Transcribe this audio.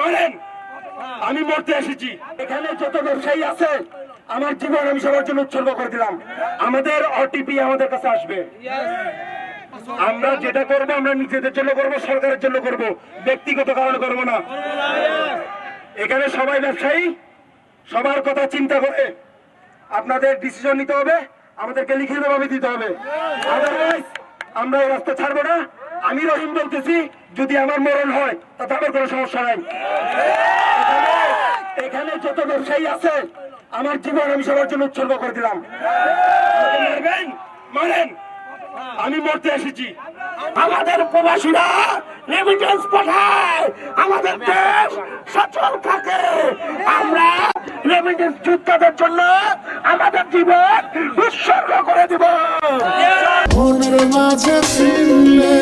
মানেন আমি মরতে এসেছি। এখানে যত ব্যবসায়ী আছে আমার জীবন আমি সবার জন্য উৎসর্গ করে দিলাম। আমাদের ওটিপি আমাদের কাছে আসবে। আমরা যেটা করবো আমরা নিজেদের জন্য করবো, সরকারের জন্য করব, ব্যক্তিগত কারণে করবো না। এখানে সবাই ব্যবসায়ী, সবার কথা চিন্তা করে আপনাদের ডিসিশন নিতে হবে, আমাদেরকে লিখিতভাবে দিতে হবে। আদারওয়াইজ আমরা এই রাস্তা ছাড়বো না। আমি রহিম বলতেছি, যদি আমার মরণ হয় তাতে আমার কোনো সমস্যা নাই। এখানে যত ব্যবসায়ী আছে আমার জীবন আমি সবার জন্য উৎসর্গ করে দিলাম। মানেন আমি মরতে এসেছি। আমাদের প্রবাসীরা রেমিটেন্স পাঠায়, আমাদের দেশ সচল থাকে। আমরা রেমিটেন্স যোদ্ধাদের জন্য আমাদের জীবন উৎসর্গ করে দিব। মনের মাঝে ছিলে